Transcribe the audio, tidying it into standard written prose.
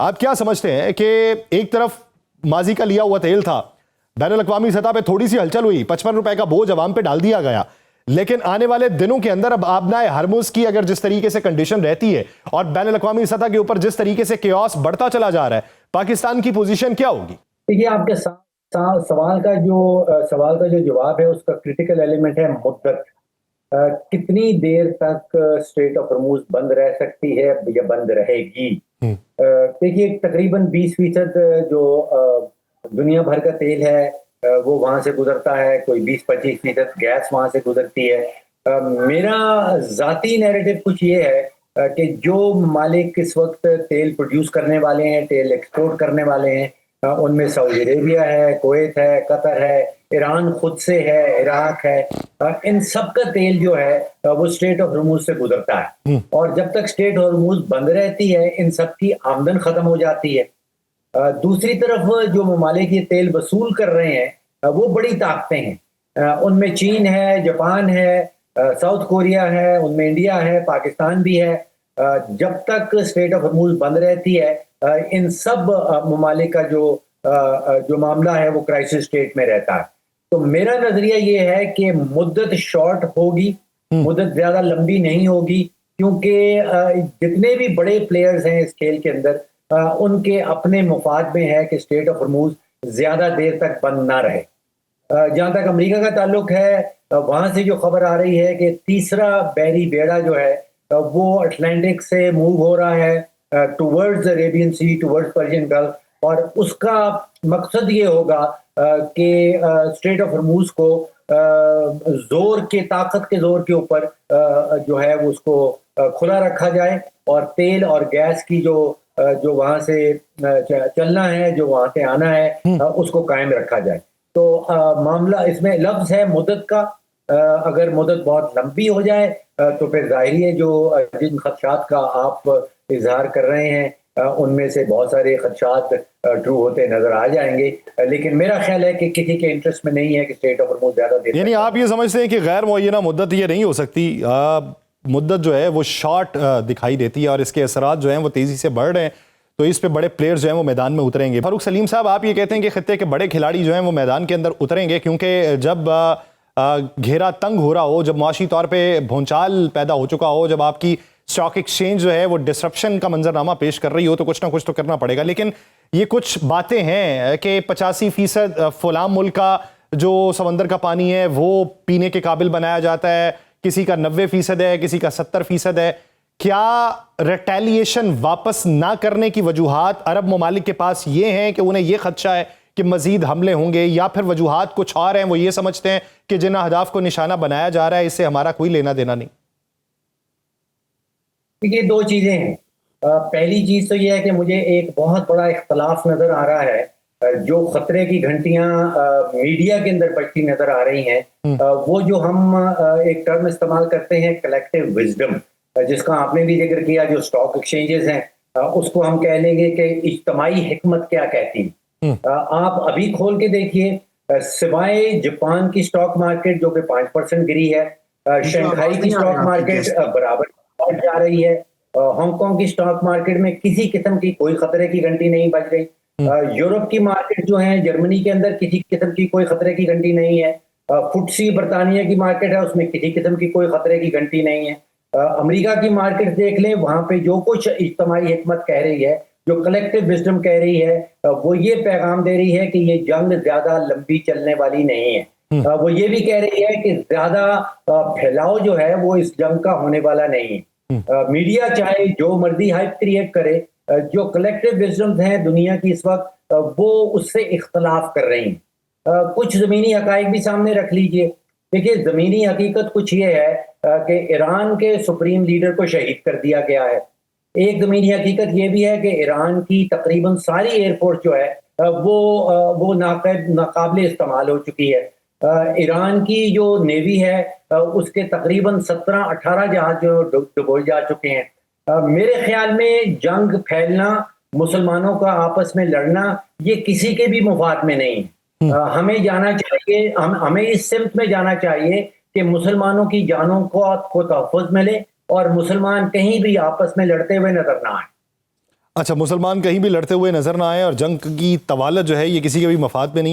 आप क्या समझते हैं कि एक तरफ माजी का लिया हुआ तेल था, बैनुल-अक़वामी सतह पे थोड़ी सी हलचल हुई, 55 रुपए का बोझ अवाम पे डाल दिया गया, लेकिन आने वाले दिनों के अंदर अब आबनाए हरमुज की अगर जिस तरीके से कंडीशन रहती है और बैनुल-अक़वामी सतह के ऊपर जिस तरीके से केओस बढ़ता चला जा रहा है, पाकिस्तान की पोजीशन क्या होगी? देखिए, आपके सवाल का जो जवाब है उसका क्रिटिकल एलिमेंट है मुद्दत। कितनी देर तक स्ट्रेट ऑफ हॉर्मूज बंद रह सकती है या बंद रहेगी। देखिए, तकरीबन 20% जो दुनिया भर का तेल है वो वहां से गुजरता है, कोई 20-25% गैस वहां से गुजरती है। मेरा जाती नैरेटिव कुछ ये है कि जो ममालिक इस वक्त तेल प्रोड्यूस करने वाले हैं, तेल एक्सपोर्ट करने वाले हैं, उनमें सऊदी अरेबिया है, कुवैत है, कतर है, ईरान खुद से है, इराक है। इन सब का तेल जो है वो स्ट्रेट ऑफ हॉर्मूज से गुजरता है और जब तक स्ट्रेट हॉर्मूज बंद रहती है इन सब की आमदन खत्म हो जाती है। दूसरी तरफ जो ममालिक ये तेल वसूल कर रहे हैं वो बड़ी ताकतें हैं। उनमें चीन है, जापान है, साउथ कोरिया है, उनमें इंडिया है, पाकिस्तान भी है। जब तक स्ट्रेट ऑफ हॉर्मूज बंद रहती है इन सब ममालिक का जो मामला है वो क्राइसिस स्टेट में रहता है। तो मेरा नजरिया ये है कि मुद्दत शॉर्ट होगी, मुद्दत ज्यादा लंबी नहीं होगी, क्योंकि जितने भी बड़े प्लेयर्स हैं इस खेल के अंदर उनके अपने मुफाद में है कि स्ट्रेट ऑफ हॉर्मूज ज्यादा देर तक बंद ना रहे। जहां तक अमेरिका का ताल्लुक है वहां से जो खबर आ रही है कि तीसरा बहरी बेड़ा जो है वो अटलांटिक से मूव हो रहा है टुवर्ड्स अरेबियन सी, टुवर्ड्स पर्शियन गल्फ, और उसका मकसद ये होगा कि स्ट्रेट ऑफ हॉर्मूज को ताकत के जोर के ऊपर जो है वो उसको खुला रखा जाए और तेल और गैस की जो वहां से चलना है, जो वहां से आना है उसको कायम रखा जाए। तो मामला इसमें लफ्ज है मुद्दत का। अगर मुद्दत बहुत लंबी हो जाए तो फिर जाहिर है जो जिन खदशात का आप इजहार कर रहे हैं उनमें से बहुत सारे खदशात ट्रू होते नजर आ जाएंगे, लेकिन मेरा ख्याल है कि किसी के इंटरेस्ट में नहीं है कि स्टेट ऑफ हॉर्मूज ज्यादा देर। यानी आप ये समझते हैं कि गैर मुअय्यना मुद्दत ये नहीं हो सकती, मुद्दत जो है वो शॉर्ट दिखाई देती है और इसके असरात जो हैं वो तेजी से बढ़ रहे हैं, तो इस पे बड़े प्लेयर्स जो हैं वो मैदान में उतरेंगे। फारूक सलीम साहब, आप ये कहते हैं कि खित्ते के बड़े खिलाड़ी जो हैं वो मैदान के अंदर उतरेंगे क्योंकि जब घेरा तंग हो रहा हो, जब माशी तौर पे भूचाल पैदा हो चुका हो, जब आपकी स्टॉक एक्सचेंज जो है वो डिसरप्शन का मंजरनामा पेश कर रही हो, तो कुछ ना कुछ तो करना पड़ेगा। लेकिन ये कुछ बातें हैं कि 85% फलां मुल्क का जो समंदर का पानी है वो पीने के काबिल बनाया जाता है, किसी का 90% है, किसी का 70% है। क्या रिटेलिएशन वापस ना करने की वजूहात अरब ममालिक के पास ये हैं कि उन्हें ये खदशा है कि मजीद हमले होंगे, या फिर वजूहात कुछ और हैं, वो ये समझते हैं कि जिन अहदाफ को निशाना बनाया जा रहा है इससे हमारा कोई लेना देना नहीं? देखिए, दो चीजें हैं। पहली चीज तो यह है कि मुझे एक बहुत बड़ा इख्तलाफ नजर आ रहा है। जो खतरे की घंटियां मीडिया के अंदर बजती नजर आ रही हैं वो जो हम एक टर्म इस्तेमाल करते हैं कलेक्टिव विजडम, जिसका आपने भी जिक्र किया, जो स्टॉक एक्सचेंजेस हैं उसको हम कह लेंगे कि इज्तमाही हिकमत क्या कहती है। आप अभी खोल के देखिए, सिवाय जापान की स्टॉक मार्केट जो कि 5% गिरी है, शंघाई की स्टॉक मार्केट बराबर बढ़ जा रही है, हांगकांग की स्टॉक मार्केट में किसी किस्म की कोई खतरे की घंटी नहीं बज रही, यूरोप की मार्केट जो है जर्मनी के अंदर किसी किस्म की कोई खतरे की घंटी नहीं है, फुटसी बरतानिया की मार्केट है उसमें किसी किस्म की कोई खतरे की घंटी नहीं है। अमेरिका की मार्केट देख लें, वहां पे जो कुछ इज्तमाही हिकमत कह रही है, जो कलेक्टिव विजडम कह रही है, वो ये पैगाम दे रही है कि ये जंग ज्यादा लंबी चलने वाली नहीं है। वो ये भी कह रही है कि ज्यादा फैलाव जो है वो इस जंग का होने वाला नहीं है। मीडिया चाहे जो मर्जी हाइप क्रिएट करे, जो कलेक्टिव विजडम हैं दुनिया की इस वक्त वो उससे इख्तलाफ कर रही हैं। कुछ जमीनी हकाइक भी सामने रख लीजिए। देखिए, जमीनी हकीकत कुछ ये है कि ईरान के सुप्रीम लीडर को शहीद कर दिया गया है। एक जमीनी हकीकत ये भी है कि ईरान की तकरीबन सारी एयरफोर्स जो है वो नाकाबिल इस्तेमाल हो चुकी है। ईरान की जो नेवी है उसके तकरीबन 17-18 जहाज जो डुबोए जा चुके हैं। मेरे ख्याल में जंग फैलना, मुसलमानों का आपस में लड़ना, ये किसी के भी मुफाद में नहीं है। हमें जाना चाहिए, हमें इस सिमत में जाना चाहिए कि मुसलमानों की जानों को तहफ़्फ़ुज़ मिले और मुसलमान कहीं भी आपस में लड़ते हुए नजर ना आए। अच्छा, मुसलमान कहीं भी लड़ते हुए नजर ना आए और जंग की तवालत जो है ये किसी के भी मफाद में नहीं है।